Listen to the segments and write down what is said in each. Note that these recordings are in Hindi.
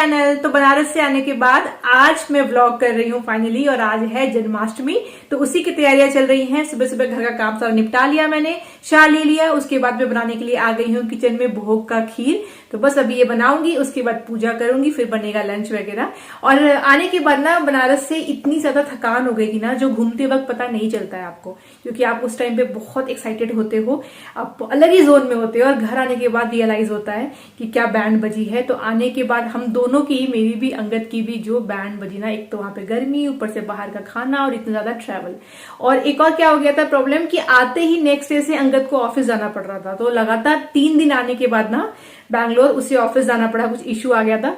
चैनल। तो बनारस से आने के बाद आज मैं व्लॉग कर रही हूँ फाइनली, और आज है जन्माष्टमी, तो उसी की तैयारियां चल रही हैं। सुबह सुबह घर का काम सारा निपटा लिया मैंने, चाय ले लिया, उसके बाद मैं बनाने के लिए आ गई हूँ किचन में भोग का खीर। तो बस अभी ये बनाऊंगी, उसके बाद पूजा करूंगी, फिर बनेगा लंच वगैरह। और आने के बाद ना बनारस से इतनी ज्यादा थकान हो गई थी ना, जो घूमते वक्त पता नहीं चलता है आपको, क्योंकि आप उस टाइम पे बहुत एक्साइटेड होते हो, आप अलग ही जोन में होते हो, और घर आने के बाद रियलाइज होता है कि क्या बैंड बजी है। तो आने के बाद हम दोनों की, मेरी भी अंगद की भी, जो बैंड बजी ना, एक तो वहां पे गर्मी, ऊपर से बाहर का खाना और इतना ज्यादा ट्रैवल। और एक और क्या हो गया था प्रॉब्लम, कि आते ही नेक्स्ट डे से अंगद को ऑफिस जाना पड़ रहा था। तो लगातार 3 दिन आने के बाद ना बैंगलोर उसे ऑफिस जाना पड़ा, कुछ इश्यू आ गया था,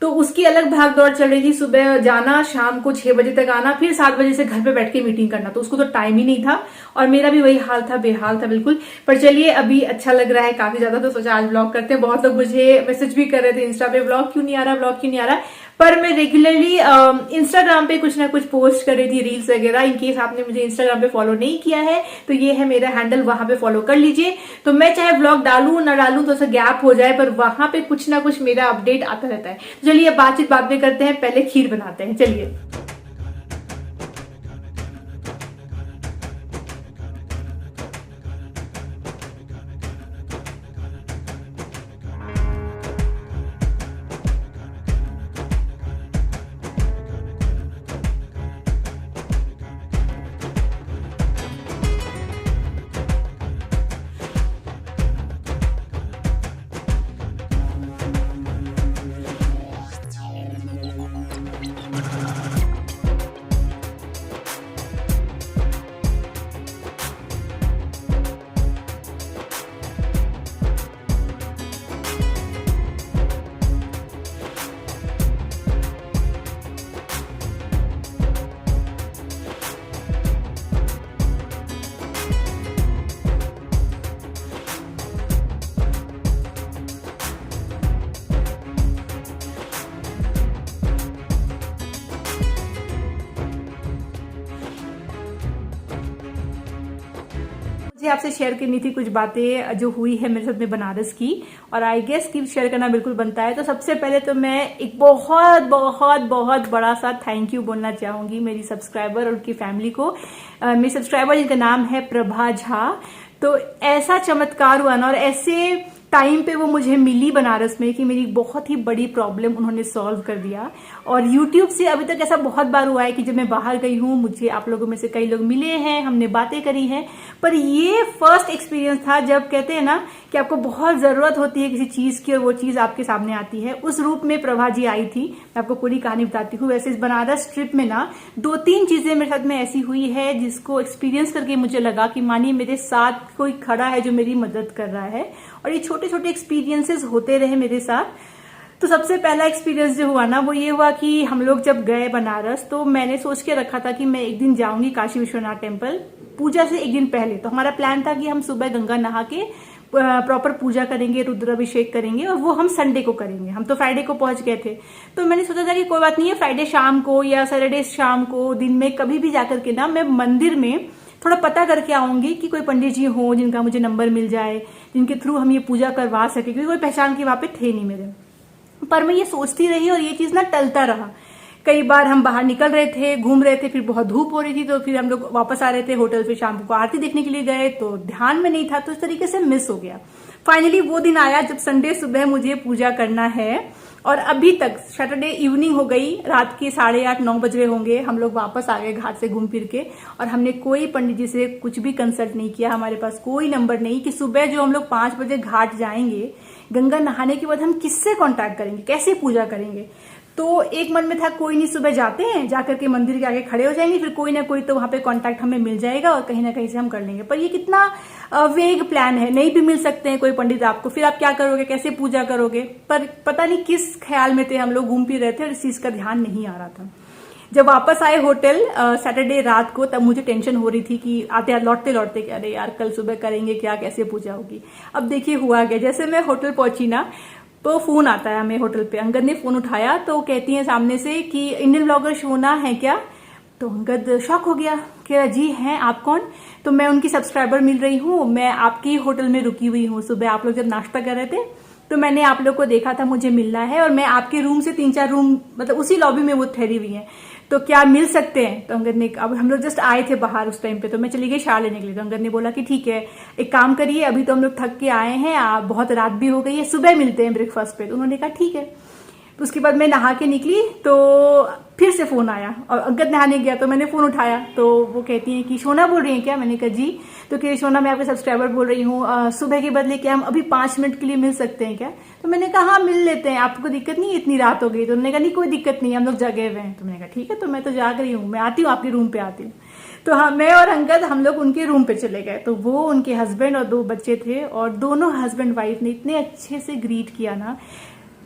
तो उसकी अलग भाग दौड़ चल रही थी। सुबह जाना, शाम को 6 बजे तक आना, फिर 7 बजे से घर पे बैठ के मीटिंग करना, तो उसको तो टाइम ही नहीं था। और मेरा भी वही हाल था, बेहाल था बिल्कुल। पर चलिए, अभी अच्छा लग रहा है काफी ज्यादा, तो सोचा आज ब्लॉग करते हैं। बहुत लोग मुझे मैसेज भी कर रहे थे इंस्टा पे, ब्लॉग क्यों नहीं आ रहा, ब्लॉग क्यों नहीं आ रहा। पर मैं रेगुलरली इंस्टाग्राम पे कुछ ना कुछ पोस्ट कर रही थी, रील्स वगैरह। इन केस आपने मुझे इंस्टाग्राम पे फॉलो नहीं किया है तो ये है मेरा हैंडल, वहां पे फॉलो कर लीजिए। तो मैं चाहे ब्लॉग डालू ना डालू, तो ऐसा गैप हो जाए, पर वहां पे कुछ ना कुछ मेरा अपडेट आता रहता है। तो चलिए बातचीत बाद में करते हैं, पहले खीर बनाते हैं, चलिए। मुझे आपसे शेयर करनी थी कुछ बातें जो हुई है मेरे साथ में बनारस की, और आई गेस कि शेयर करना बिल्कुल बनता है। तो सबसे पहले तो मैं एक बहुत बहुत बहुत बड़ा सा थैंक यू बोलना चाहूंगी मेरी सब्सक्राइबर और उनकी फैमिली को। मेरी सब्सक्राइबर जिनका नाम है प्रभा झा। तो ऐसा चमत्कार हुआ ना, और ऐसे टाइम पे वो मुझे मिली बनारस में, कि मेरी बहुत ही बड़ी प्रॉब्लम उन्होंने सॉल्व कर दिया। और YouTube से अभी तक ऐसा बहुत बार हुआ है कि जब मैं बाहर गई हूँ, मुझे आप लोगों में से कई लोग मिले हैं, हमने बातें करी हैं, पर ये फर्स्ट एक्सपीरियंस था जब कहते हैं ना कि आपको बहुत जरूरत होती है किसी चीज की, और वो चीज आपके सामने आती है। उस रूप में प्रभा जी आई थी। मैं आपको पूरी कहानी बताती हूँ। वैसे इस बनारस ट्रिप में ना 2-3 चीजें मेरे साथ में ऐसी हुई है जिसको एक्सपीरियंस करके मुझे लगा कि मानिए मेरे साथ कोई खड़ा है जो मेरी मदद कर रहा है, और ये छोटे छोटे एक्सपीरियंसेस होते रहे मेरे साथ। तो सबसे पहला एक्सपीरियंस जो हुआ ना, वो ये हुआ कि हम लोग जब गए बनारस, तो मैंने सोच के रखा था कि मैं एक दिन जाऊंगी काशी विश्वनाथ टेम्पल पूजा से एक दिन पहले। तो हमारा प्लान था कि हम सुबह गंगा नहा के प्रॉपर पूजा करेंगे, रुद्राभिषेक करेंगे, और वो हम संडे को करेंगे। हम तो फ्राइडे को पहुंच गए थे। तो मैंने सोचा था कि कोई बात नहीं है, फ्राइडे शाम को या सैटरडे शाम को, दिन में कभी भी जाकर के ना मैं मंदिर में थोड़ा पता करके आऊंगी कि कोई पंडित जी हो जिनका मुझे नंबर मिल जाए, जिनके थ्रू हम ये पूजा करवा सके, क्योंकि कोई पहचान के वहां पे थे नहीं मेरे। पर मैं ये सोचती रही और ये चीज ना टलता रहा। कई बार हम बाहर निकल रहे थे, घूम रहे थे, फिर बहुत धूप हो रही थी, तो फिर हम लोग वापस आ रहे थे होटल, फिर शाम को आरती देखने के लिए गए, तो ध्यान में नहीं था, तो इस तरीके से मिस हो गया। फाइनली वो दिन आया जब संडे सुबह मुझे पूजा करना है, और अभी तक सैटरडे इवनिंग हो गई, रात के 8:30-9 बज रहे होंगे, हम लोग वापस आ गए घाट से घूम फिर के, और हमने कोई पंडित जी से कुछ भी कंसल्ट नहीं किया। हमारे पास कोई नंबर नहीं कि सुबह जो हम लोग 5 बजे घाट जाएंगे, गंगा नहाने के बाद हम किससे कांटेक्ट करेंगे, कैसे पूजा करेंगे। तो एक मन में था कोई नहीं, सुबह जाते हैं, जाकर के मंदिर के आगे खड़े हो जाएंगे, फिर कोई ना कोई तो वहां पे कांटेक्ट हमें मिल जाएगा और कहीं ना कहीं से हम कर लेंगे। पर ये कितना वेग प्लान है, नहीं भी मिल सकते हैं कोई पंडित आपको, फिर आप क्या करोगे, कैसे पूजा करोगे। पर पता नहीं किस ख्याल में थे हम लोग, घूम फिर रहे थे और इस चीज का ध्यान नहीं आ रहा था। जब वापस आए होटल सैटरडे रात को, तब मुझे टेंशन हो रही थी कि आते लौटते लौटते कि अरे यार कल सुबह करेंगे क्या, कैसे पूजा होगी। अब देखिए हुआ क्या, जैसे मैं होटल पहुंची ना, तो फोन आता है हमें होटल पे। अंगद ने फोन उठाया तो कहती है सामने से कि इंडियन ब्लॉगर शोना है क्या। तो अंगद शॉक हो गया, कह रहा जी हैं, आप कौन। तो मैं उनकी सब्सक्राइबर मिल रही हूँ, मैं आपके ही होटल में रुकी हुई हूँ, सुबह आप लोग जब नाश्ता कर रहे थे तो मैंने आप लोग को देखा था, मुझे मिलना है और मैं आपके रूम से 3-4 रूम मतलब उसी लॉबी में वो ठहरी हुई है, तो क्या मिल सकते हैं? तो अंगद ने, अब हम लोग जस्ट आए थे बाहर उस टाइम पे, तो मैं चली गई शावर लेने के लिए। तो अंगद ने बोला कि ठीक है, एक काम करिए, अभी तो हम लोग थक के आए हैं, बहुत रात भी हो गई है, सुबह मिलते हैं ब्रेकफास्ट पे। तो उन्होंने कहा ठीक है। तो उसके बाद मैं नहा के निकली तो फिर से फोन आया और अंगद नहाने गया, तो मैंने फोन उठाया तो वो कहती है कि शोना बोल रही हैं क्या? मैंने कहा जी। तो कह शोना, मैं आपके सब्सक्राइबर बोल रही हूँ, सुबह के बदले क्या हम अभी 5 मिनट के लिए मिल सकते हैं क्या? तो मैंने कहा हाँ मिल लेते हैं, आपको दिक्कत नहीं है? इतनी रात हो गई। तो उन्होंने कहा नहीं कोई दिक्कत नहीं, हम लोग जगे हुए हैं। तो मैंने कहा ठीक है, तो मैं तो जाग रही हूँ, मैं आती हूँ आपके रूम पे आती हूँ। तो हाँ, मैं और अंगद हम लोग उनके रूम पे चले गए। तो वो, उनके हस्बैंड और 2 बच्चे थे, और दोनों हस्बैंड वाइफ ने इतने अच्छे से ग्रीट किया ना,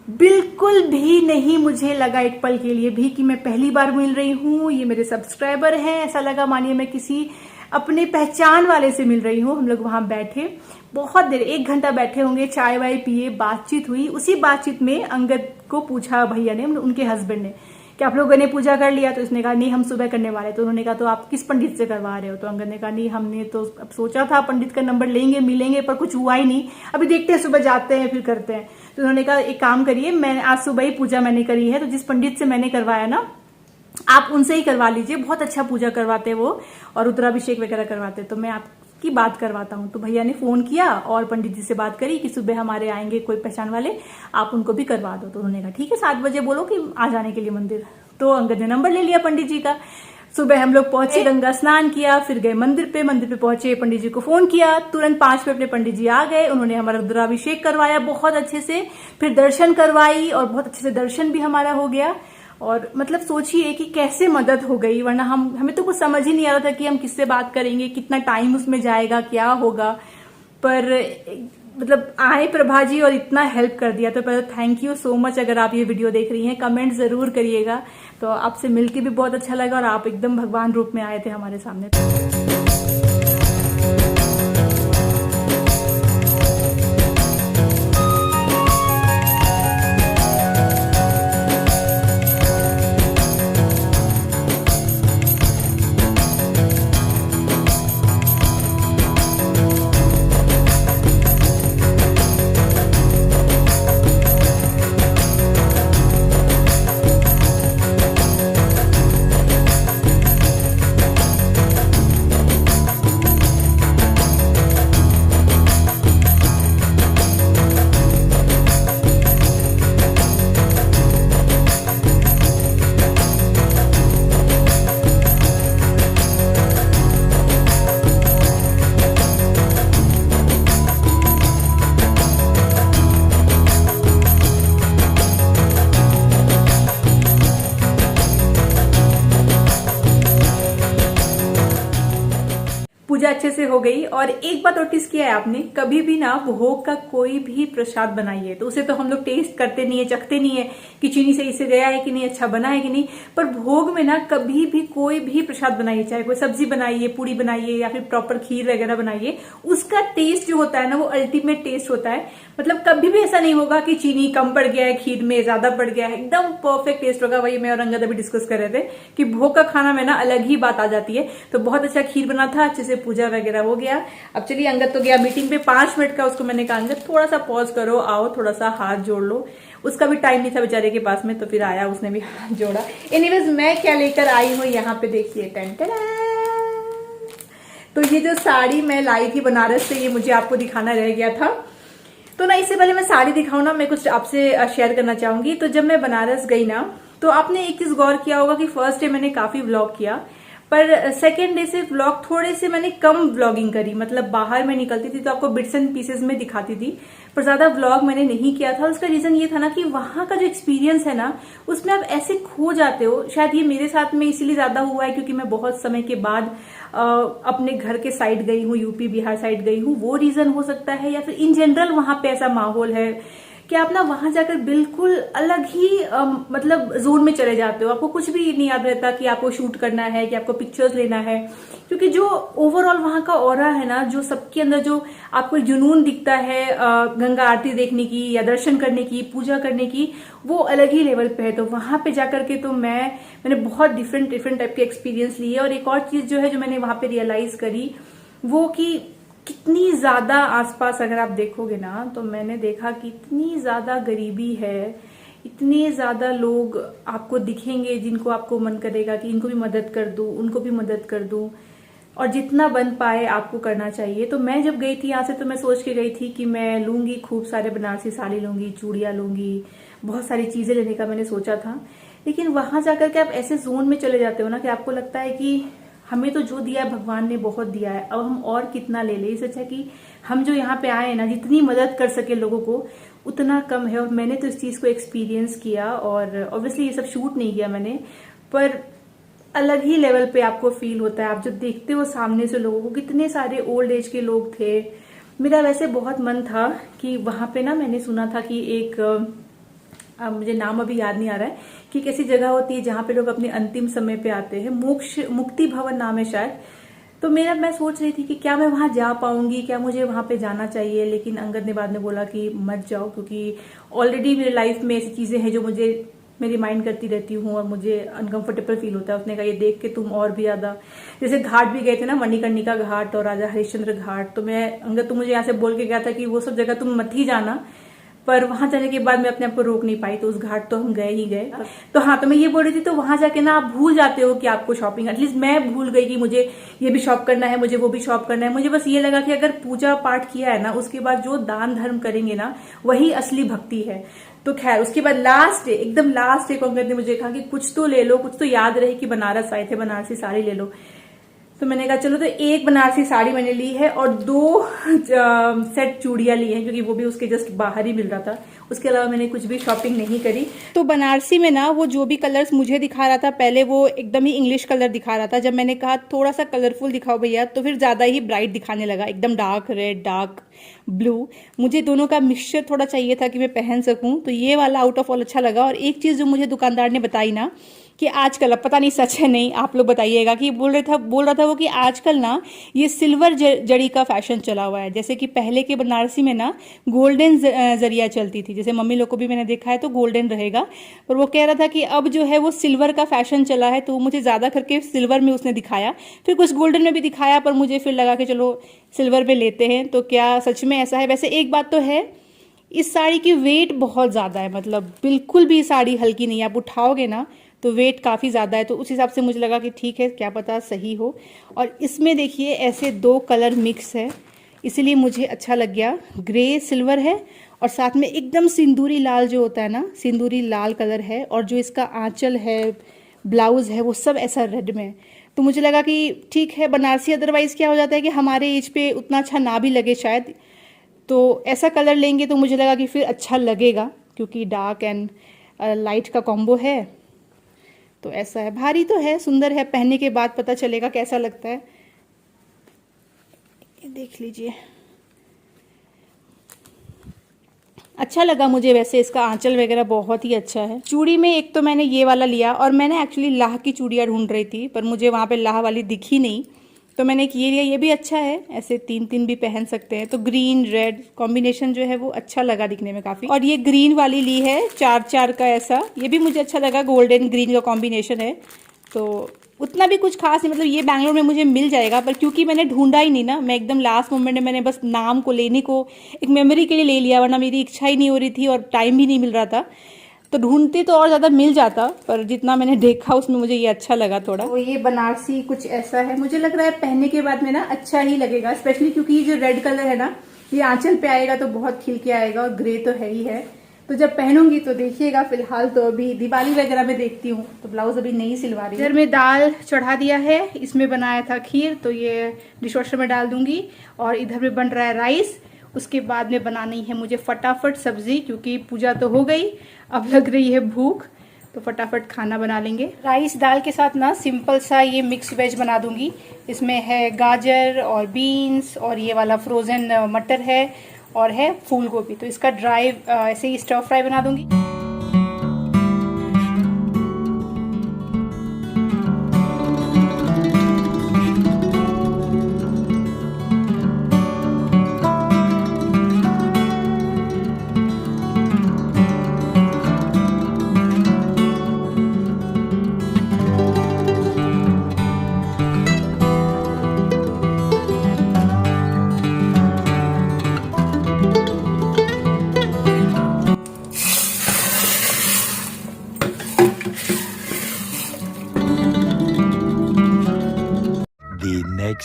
बिल्कुल भी नहीं मुझे लगा एक पल के लिए भी कि मैं पहली बार मिल रही हूँ, ये मेरे सब्सक्राइबर हैं। ऐसा लगा मानिए मैं किसी अपने पहचान वाले से मिल रही हूँ। हम लोग वहां बैठे बहुत देर, 1 घंटा बैठे होंगे, चाय वाय पिए, बातचीत हुई। उसी बातचीत में अंगद को पूछा भैया ने, उनके हस्बैंड ने, कि आप लोगों ने पूजा कर लिया? तो उसने कहा नहीं, हम सुबह करने वाले। तो उन्होंने कहा तो आप किस पंडित से करवा रहे हो? तो अंगद ने कहा नहीं, हमने तो अब सोचा था पंडित का नंबर लेंगे, मिलेंगे, पर कुछ हुआ ही नहीं, अभी देखते हैं, सुबह जाते हैं फिर करते हैं। तो उन्होंने कहा एक काम करिए, मैं आज सुबह ही पूजा मैंने करी है, तो जिस पंडित से मैंने करवाया ना, आप उनसे ही करवा लीजिए, बहुत अच्छा पूजा करवाते वो, और रुद्राभिषेक वगैरह करवाते, तो मैं आपकी बात करवाता हूँ। तो भैया ने फोन किया और पंडित जी से बात करी कि सुबह हमारे आएंगे कोई पहचान वाले, आप उनको भी करवा दो। तो उन्होंने कहा ठीक है, 7 बजे बोलो कि आ जाने के लिए मंदिर। तो अंगद ने नंबर ले लिया पंडित जी का। सुबह हम लोग पहुंचे, गंगा स्नान किया, फिर गए मंदिर पे पहुंचे, पंडित जी को फोन किया, तुरंत 5 मिनट में पंडित जी आ गए। उन्होंने हमारा रुद्राभिषेक करवाया बहुत अच्छे से, फिर दर्शन करवाई, और बहुत अच्छे से दर्शन भी हमारा हो गया। और मतलब सोचिए कि कैसे मदद हो गई, वरना हमें तो कुछ समझ ही नहीं आ रहा था कि हम किससे बात करेंगे, कितना टाइम उसमें जाएगा, क्या होगा। पर मतलब आए प्रभा जी और इतना हेल्प कर दिया, तो पहले थैंक यू सो मच। अगर आप ये वीडियो देख रही हैं, कमेंट जरूर करिएगा। तो आपसे मिलके भी बहुत अच्छा लगा, और आप एकदम भगवान रूप में आए थे हमारे सामने। पूजा अच्छे से हो गई। और एक बात नोटिस किया है आपने, कभी भी ना भोग का कोई भी प्रसाद बनाइए तो उसे तो हम लोग टेस्ट करते नहीं है, चखते नहीं है कि चीनी सही से गया है कि नहीं, अच्छा बना है कि नहीं। पर भोग में ना कभी भी कोई भी प्रसाद बनाइए, चाहे कोई सब्जी बनाइए, पूरी बनाइए, या फिर प्रॉपर खीर वगैरह बनाइए, उसका टेस्ट जो होता है ना, वो अल्टीमेट टेस्ट होता है। मतलब कभी भी ऐसा नहीं होगा कि चीनी कम पड़ गया है, खीर में ज्यादा पड़ गया है, एकदम परफेक्ट टेस्ट होगा। वही मैं और अंगद अभी डिस्कस कर रहे थे कि भोग का खाना में ना अलग ही बात आ जाती है। तो बहुत अच्छा खीर बना था, अच्छे से पूजा वगैरह हो गया। अब चलिए, अंगद तो गया मीटिंग पे 5 मिनट का, उसको मैंने कहा अंगद थोड़ा सा पॉज करो, आओ थोड़ा सा हाथ जोड़ लो। उसका भी टाइम नहीं था बेचारे के पास में, तो फिर आया, उसने भी हाथ जोड़ा। एनीवेज, मैं क्या लेकर आई हूँ यहाँ पे देखिए, तो ये जो साड़ी मैं लाई थी बनारस से, ये मुझे आपको दिखाना रह गया था। तो ना इससे पहले मैं साड़ी दिखाऊं ना, मैं कुछ आपसे शेयर करना चाहूंगी। तो जब मैं बनारस गई ना, तो आपने एक चीज गौर किया होगा कि फर्स्ट डे मैंने काफी व्लॉग किया, पर सेकेंड डे से व्लॉग थोड़े से मैंने कम व्लॉगिंग करी। मतलब बाहर मैं निकलती थी तो आपको बिट्स एंड पीसेस में दिखाती थी, पर ज्यादा व्लॉग मैंने नहीं किया था। उसका रीजन ये था ना कि वहां का जो एक्सपीरियंस है ना, उसमें आप ऐसे खो जाते हो। शायद ये मेरे साथ में इसीलिए ज्यादा हुआ है क्योंकि मैं बहुत समय के बाद अपने घर के साइड गई हूँ, यूपी बिहार साइड गई हूँ, वो रीजन हो सकता है। या फिर इन जनरल वहां पे ऐसा माहौल है कि आप ना वहां जाकर बिल्कुल अलग ही मतलब जोन में चले जाते हो। आपको कुछ भी नहीं याद रहता कि आपको शूट करना है, कि आपको पिक्चर्स लेना है, क्योंकि जो ओवरऑल वहां का ऑरा है ना, जो सबके अंदर जो आपको जुनून दिखता है गंगा आरती देखने की या दर्शन करने की, पूजा करने की, वो अलग ही लेवल पे है। तो वहां पे जाकर के तो मैंने बहुत डिफरेंट टाइप के एक्सपीरियंस लिए। और एक और चीज जो है जो मैंने वहां पे रियलाइज करी, वो कि कितनी ज्यादा आसपास अगर आप देखोगे ना तो मैंने देखा कि इतनी ज्यादा गरीबी है, इतने ज्यादा लोग आपको दिखेंगे जिनको आपको मन करेगा कि इनको भी मदद कर दूं, उनको भी मदद कर दूं, और जितना बन पाए आपको करना चाहिए। तो मैं जब गई थी यहाँ से तो मैं सोच के गई थी कि मैं लूंगी, खूब सारे बनारसी साड़ी लूंगी, चूड़ियां लूंगी, बहुत सारी चीजें लेने का मैंने सोचा था। लेकिन वहां जाकर के आप ऐसे जोन में चले जाते हो ना कि आपको लगता है कि हमें तो जो दिया है भगवान ने बहुत दिया है, अब हम और कितना ले लें। इससे अच्छा कि हम जो यहाँ पे आए हैं ना, जितनी मदद कर सके लोगों को उतना कम है। और मैंने तो इस चीज को एक्सपीरियंस किया, और ऑब्वियसली ये सब शूट नहीं किया मैंने, पर अलग ही लेवल पे आपको फील होता है। आप जो देखते हो सामने से लोगों को, कितने सारे ओल्ड एज के लोग थे। मेरा वैसे बहुत मन था कि वहां पे ना, मैंने सुना था कि एक मुझे नाम अभी याद नहीं आ रहा है कि कैसी जगह होती है जहां पे लोग अपने अंतिम समय पे आते हैं, मोक्ष मुक्ति भवन नाम है शायद। तो मैं सोच रही थी कि क्या मैं वहां जा पाऊंगी, क्या मुझे वहां पे जाना चाहिए। लेकिन अंगद ने बाद में बोला कि मत जाओ, क्योंकि ऑलरेडी मेरे लाइफ में ऐसी चीजें हैं जो मुझे मैं रिमाइंड करती रहती हूँ और मुझे अनकंफर्टेबल फील होता है। उसने कहा ये देख के तुम और भी ज्यादा, जैसे घाट भी गए थे ना, मणिकर्णिका घाट और राजा हरिश्चंद्र घाट, तो मैं अंगद तो मुझे यहाँ से बोल के गया था कि वो सब जगह तुम मत ही जाना, पर वहां जाने के बाद मैं अपने आप को रोक नहीं पाई, तो उस घाट तो हम गए ही गए। तो हाँ, तो मैं ये बोल रही थी, तो वहां जाके ना आप भूल जाते हो कि आपको शॉपिंग, एटलीस्ट मैं भूल गई कि मुझे ये भी शॉप करना है, मुझे वो भी शॉप करना है। मुझे बस ये लगा कि अगर पूजा पाठ किया है ना, उसके बाद जो दान धर्म करेंगे ना, वही असली भक्ति है। तो खैर उसके बाद लास्ट डे, एकदम लास्ट डे को अंगद ने मुझे कहा कि कुछ तो ले लो, कुछ तो याद रहे कि बनारस आए थे, बनारसी साड़ी ले लो। तो मैंने कहा चलो, तो एक बनारसी साड़ी मैंने ली है और 2 सेट चूड़ियां ली हैं, क्योंकि वो भी उसके जस्ट बाहर ही मिल रहा था। उसके अलावा मैंने कुछ भी शॉपिंग नहीं करी। तो बनारसी में ना वो जो भी कलर्स मुझे दिखा रहा था पहले, वो एकदम ही इंग्लिश कलर दिखा रहा था। जब मैंने कहा थोड़ा सा कलरफुल दिखाओ भैया, तो फिर ज्यादा ही ब्राइट दिखाने लगा, एकदम डार्क रेड, डार्क ब्लू। मुझे दोनों का मिक्सचर थोड़ा चाहिए था कि मैं पहन सकूं, तो ये वाला आउट ऑफ ऑल अच्छा लगा। और एक चीज जो मुझे दुकानदार ने बताई ना, कि आजकल, अब पता नहीं सच है नहीं, आप लोग बताइएगा, कि बोल रहा था वो कि आजकल ना ये सिल्वर जड़ी का फैशन चला हुआ है। जैसे कि पहले के बनारसी में ना गोल्डन जरिया चलती थी, जैसे मम्मी लोग को भी मैंने देखा है तो गोल्डन रहेगा, पर वो कह रहा था कि अब जो है वो सिल्वर का फैशन चला है। तो वो मुझे ज्यादा करके सिल्वर में उसने दिखाया, फिर कुछ गोल्डन में भी दिखाया, पर मुझे फिर लगा कि चलो सिल्वर पे लेते हैं। तो क्या सच में ऐसा है? वैसे एक बात तो है, इस साड़ी की वेट बहुत ज्यादा है, मतलब बिल्कुल भी साड़ी हल्की नहीं है। आप उठाओगे ना तो वेट काफ़ी ज़्यादा है, तो उस हिसाब से मुझे लगा कि ठीक है, क्या पता सही हो। और इसमें देखिए ऐसे 2 कलर मिक्स है, इसीलिए मुझे अच्छा लग गया। ग्रे सिल्वर है और साथ में एकदम सिंदूरी लाल जो होता है ना, सिंदूरी लाल कलर है। और जो इसका आंचल है, ब्लाउज है, वो सब ऐसा रेड में। तो मुझे लगा कि ठीक है बनारसी, अदरवाइज क्या हो जाता है कि हमारे एज पे उतना अच्छा ना भी लगे शायद, तो ऐसा कलर लेंगे तो मुझे लगा कि फिर अच्छा लगेगा, क्योंकि डार्क एंड लाइट का कॉम्बो है। तो ऐसा है, भारी तो है, सुंदर है, पहनने के बाद पता चलेगा कैसा लगता है। देख लीजिए, अच्छा लगा मुझे। वैसे इसका आंचल वगैरह बहुत ही अच्छा है। चूड़ी में एक तो मैंने ये वाला लिया, और मैंने एक्चुअली लाह की चूड़ियाँ ढूंढ रही थी, पर मुझे वहाँ पे लाह वाली दिखी नहीं, तो मैंने एक ये लिया। ये भी अच्छा है, ऐसे 3-3 भी पहन सकते हैं। तो ग्रीन रेड कॉम्बिनेशन जो है वो अच्छा लगा दिखने में काफी। और ये ग्रीन वाली ली है 4-4 का ऐसा, ये भी मुझे अच्छा लगा, गोल्डन ग्रीन का कॉम्बिनेशन है। तो उतना भी कुछ खास नहीं, मतलब ये बैंगलोर में मुझे मिल जाएगा, पर क्योंकि मैंने ढूंढा ही नहीं ना, मैं एकदम लास्ट मोमेंट में मैंने बस नाम को लेने को एक मेमोरी के लिए ले लिया, वरना मेरी इच्छा ही नहीं हो रही थी और टाइम भी नहीं मिल रहा था। तो ढूंढती तो और ज्यादा मिल जाता, पर जितना मैंने देखा उसमें मुझे ये अच्छा लगा थोड़ा। तो ये बनारसी कुछ ऐसा है, मुझे लग रहा है पहनने के बाद में ना अच्छा ही लगेगा, स्पेशली क्योंकि ये जो रेड कलर है ना, ये आंचल पे आएगा तो बहुत खिल के आएगा, और ग्रे तो है ही है। तो जब पहनूंगी तो देखिएगा। फिलहाल तो अभी दिवाली वगैरह में देखती हूँ, तो ब्लाउज अभी नहीं सिलवा रही। इधर में दाल चढ़ा दिया है, इसमें बनाया था खीर, तो ये डिशवॉशर में डाल दूंगी। और इधर में बन रहा है राइस, उसके बाद में बनानी है मुझे फटाफट सब्जी, क्योंकि पूजा तो हो गई, अब लग रही है भूख, तो फटाफट खाना बना लेंगे। राइस दाल के साथ ना सिंपल सा ये मिक्स वेज बना दूंगी। इसमें है गाजर और बीन्स, और ये वाला फ्रोजन मटर है, और है फूल गोभी। तो इसका ड्राई ऐसे ही स्टर फ्राई बना दूंगी।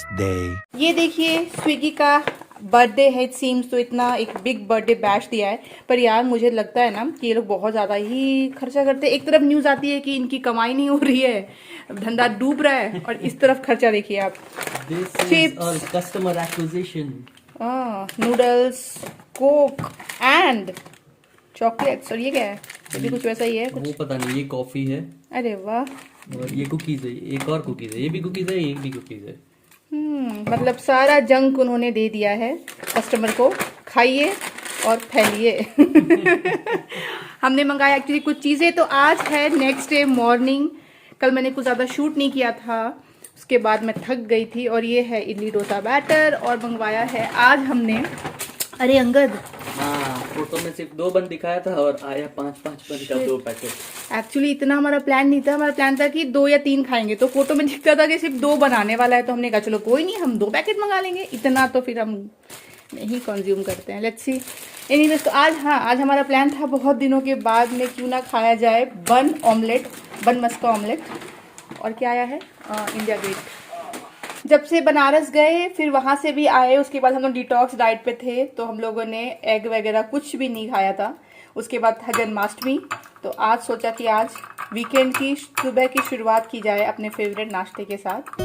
next day. ये देखिए स्विगी का बर्थडे है, इट सीम्स, तो इतना एक बिग बर्थडे बैश दिया है। पर यार मुझे लगता है ना कि ये लोग बहुत ज़्यादा ही खर्चा करते हैं। एक तरफ न्यूज़ आती है कि इनकी कमाई नहीं हो रही है, धंधा डूब रहा है, और इस तरफ खर्चा देखिए आप। This is customer acquisition. Noodles, Coke and chocolates, और ये क्या है? ये भी कुछ वैसा ही है वो कुछ। पता नहीं, ये कॉफी है अरे वाह। और ये कुकीज है, एक और कुकीज है, ये भी कुकीज है, ये भी कुकीज है। मतलब सारा जंक उन्होंने दे दिया है कस्टमर को, खाइए और फैलिए। हमने मंगाया एक्चुअली कुछ चीज़ें, तो आज है नेक्स्ट डे मॉर्निंग। कल मैंने कुछ ज़्यादा शूट नहीं किया था, उसके बाद मैं थक गई थी। और ये है इडली डोसा बैटर, और मंगवाया है आज हमने, अरे अंगद, हाँ, फोटो में सिर्फ 2 बन दिखाया था और आया 5-5 बन का 2 पैकेट। एक्चुअली इतना हमारा प्लान नहीं था। हमारा प्लान था कि 2 या 3 खाएंगे, तो फोटो में दिखता था कि सिर्फ 2 बनाने वाला है, तो हमने कहा चलो कोई नहीं, हम 2 पैकेट मंगा लेंगे। इतना तो फिर हम नहीं कंज्यूम करते हैं, लेट्स सी। एनीवेज, तो आज, हाँ, आज हमारा प्लान था बहुत दिनों के बाद में क्यों ना खाया जाए बन ऑमलेट, बन मस्का ऑमलेट। और क्या आया है? India Gate. जब से बनारस गए, फिर वहाँ से भी आए, उसके बाद हम लोग डिटॉक्स डाइट पे थे, तो हम लोगों ने एग वगैरह कुछ भी नहीं खाया था। उसके बाद था जन्माष्टमी, तो आज सोचा कि आज वीकेंड की सुबह की शुरुआत की जाए अपने फेवरेट नाश्ते के साथ।